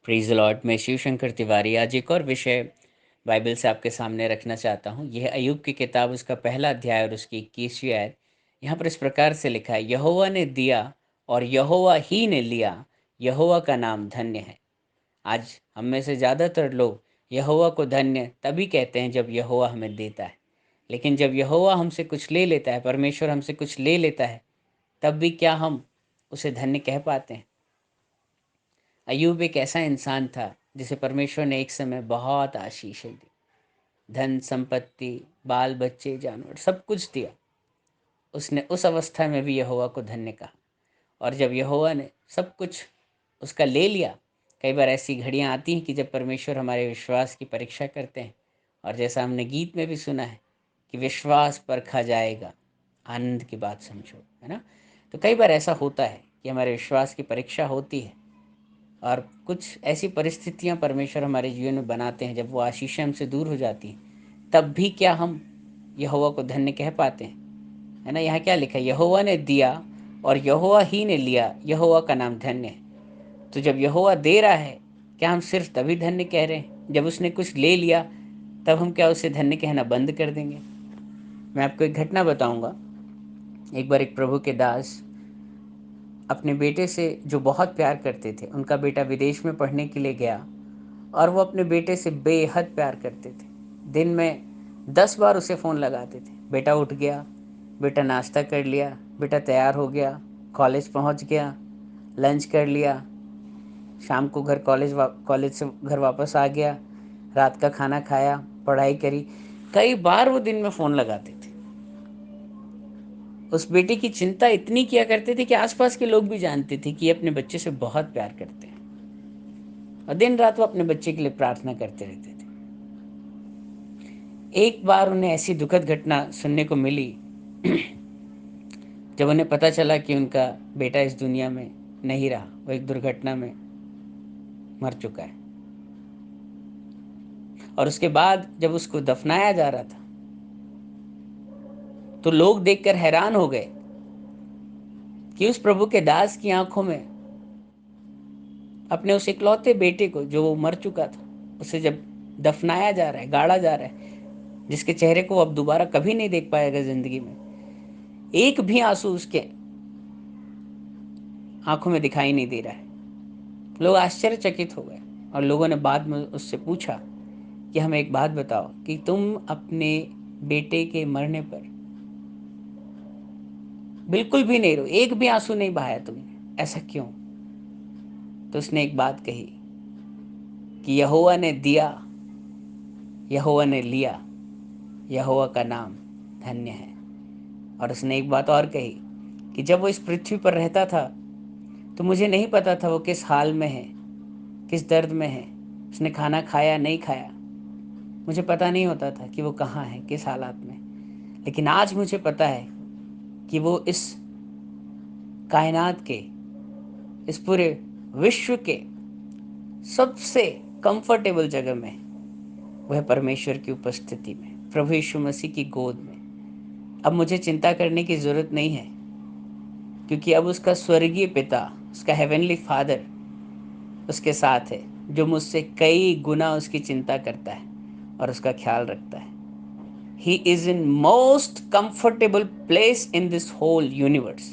Praise the Lord. मैं शिवशंकर तिवारी आज एक और विषय बाइबल से आपके सामने रखना चाहता हूँ। यह अय्यूब की किताब उसका पहला अध्याय और उसकी 21वीं आयत। यहाँ पर इस प्रकार से लिखा है, यहोवा ने दिया और यहोवा ही ने लिया, यहोवा का नाम धन्य है। आज हम में से ज़्यादातर लोग यहोवा को धन्य तभी कहते हैं जब यहोवा हमें देता है, लेकिन जब यहोवा हमसे कुछ ले लेता है, परमेश्वर हमसे कुछ ले लेता है, तब भी क्या हम उसे धन्य कह पाते हैं? अय्यूब एक ऐसा इंसान था जिसे परमेश्वर ने एक समय बहुत आशीषें दी, धन संपत्ति, बाल बच्चे, जानवर, सब कुछ दिया। उसने उस अवस्था में भी यहोवा को धन्य कहा, और जब यहोवा ने सब कुछ उसका ले लिया, कई बार ऐसी घड़ियां आती हैं कि जब परमेश्वर हमारे विश्वास की परीक्षा करते हैं, और जैसा हमने गीत में भी सुना है कि विश्वास परखा जाएगा, आनंद की बात समझो, है ना। तो कई बार ऐसा होता है कि हमारे विश्वास की परीक्षा होती है, और कुछ ऐसी परिस्थितियां परमेश्वर हमारे जीवन में बनाते हैं, जब वो आशीषें हमसे दूर हो जाती हैं, तब भी क्या हम यहोवा को धन्य कह पाते हैं? है ना। यहाँ क्या लिखा है, यहोवा ने दिया और यहोवा ही ने लिया, यहोवा का नाम धन्य है। तो जब यहोवा दे रहा है, क्या हम सिर्फ तभी धन्य कह रहे हैं? जब उसने कुछ ले लिया तब हम क्या उसे धन्य कहना बंद कर देंगे? मैं आपको एक घटना बताऊंगा। एक बार एक प्रभु के दास अपने बेटे से, जो बहुत प्यार करते थे, उनका बेटा विदेश में पढ़ने के लिए गया, और वो अपने बेटे से बेहद प्यार करते थे। दिन में 10 बार उसे फ़ोन लगाते थे। बेटा उठ गया, बेटा नाश्ता कर लिया, बेटा तैयार हो गया, कॉलेज पहुंच गया, लंच कर लिया, शाम को घर कॉलेज से घर वापस आ गया, रात का खाना खाया, पढ़ाई करी। कई बार वो दिन में फ़ोन लगाते थे। उस बेटे की चिंता इतनी किया करते थे कि आसपास के लोग भी जानते थे कि ये अपने बच्चे से बहुत प्यार करते हैं, और दिन रात वो अपने बच्चे के लिए प्रार्थना करते रहते थे। एक बार उन्हें ऐसी दुखद घटना सुनने को मिली जब उन्हें पता चला कि उनका बेटा इस दुनिया में नहीं रहा, वो एक दुर्घटना में मर चुका है। और उसके बाद जब उसको दफनाया जा रहा था, तो लोग देखकर हैरान हो गए कि उस प्रभु के दास की आंखों में अपने उस इकलौते बेटे को, जो वो मर चुका था, उसे जब दफनाया जा रहा है, गाड़ा जा रहा है, जिसके चेहरे को अब दोबारा कभी नहीं देख पाएगा जिंदगी में, एक भी आंसू उसके आंखों में दिखाई नहीं दे रहा है। लोग आश्चर्यचकित हो गए, और लोगों ने बाद में उससे पूछा कि हमें एक बात बताओ कि तुम अपने बेटे के मरने पर बिल्कुल भी नहीं रो, एक भी आंसू नहीं बहाया तुमने, ऐसा क्यों? तो उसने एक बात कही कि यहोवा ने दिया, यहोवा ने लिया, यहोवा का नाम धन्य है। और उसने एक बात और कही कि जब वो इस पृथ्वी पर रहता था, तो मुझे नहीं पता था वो किस हाल में है, किस दर्द में है, उसने खाना खाया नहीं खाया, मुझे पता नहीं होता था कि वो कहाँ है, किस हालात में। लेकिन आज मुझे पता है कि वो इस कायनात के, इस पूरे विश्व के सबसे कंफर्टेबल जगह में, वह परमेश्वर की उपस्थिति में, प्रभु यीशु मसीह की गोद में। अब मुझे चिंता करने की ज़रूरत नहीं है, क्योंकि अब उसका स्वर्गीय पिता, उसका हेवनली फादर उसके साथ है, जो मुझसे कई गुना उसकी चिंता करता है और उसका ख्याल रखता है। He is in most comfortable place in this whole universe.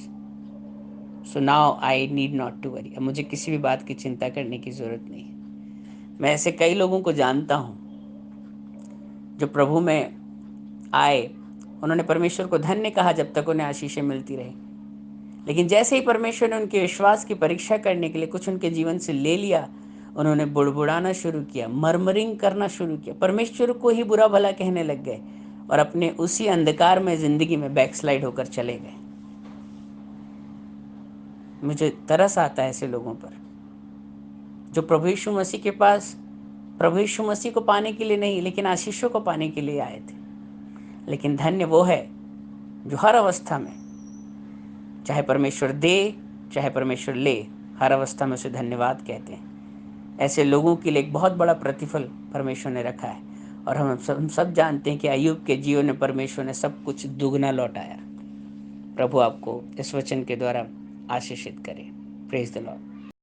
So now I need not to worry. अब मुझे किसी भी बात की चिंता करने की जरूरत नहीं है। मैं ऐसे कई लोगों को जानता हूँ जो प्रभु में आए, उन्होंने परमेश्वर को धन्य कहा जब तक उन्हें आशीषें मिलती रही, लेकिन जैसे ही परमेश्वर ने उनके विश्वास की परीक्षा करने के लिए कुछ उनके जीवन से ले लिया, उन्होंने बुड़बुड़ाना शुरू किया, मर्मरिंग करना शुरू किया, परमेश्वर को ही बुरा भला कहने लग गए, और अपने उसी अंधकार में जिंदगी में बैकस्लाइड होकर चले गए। मुझे तरस आता है ऐसे लोगों पर, जो प्रभु यीशु मसीह के पास प्रभु यीशु मसीह को पाने के लिए नहीं, लेकिन आशीषों को पाने के लिए आए थे। लेकिन धन्य वो है जो हर अवस्था में, चाहे परमेश्वर दे चाहे परमेश्वर ले, हर अवस्था में उसे धन्यवाद कहते हैं। ऐसे लोगों के लिए एक बहुत बड़ा प्रतिफल परमेश्वर ने रखा है, और हम सब जानते हैं कि अय्यूब के जीवन में परमेश्वर ने सब कुछ दुगना लौटाया। प्रभु आपको इस वचन के द्वारा आशीषित करे। Praise the Lord.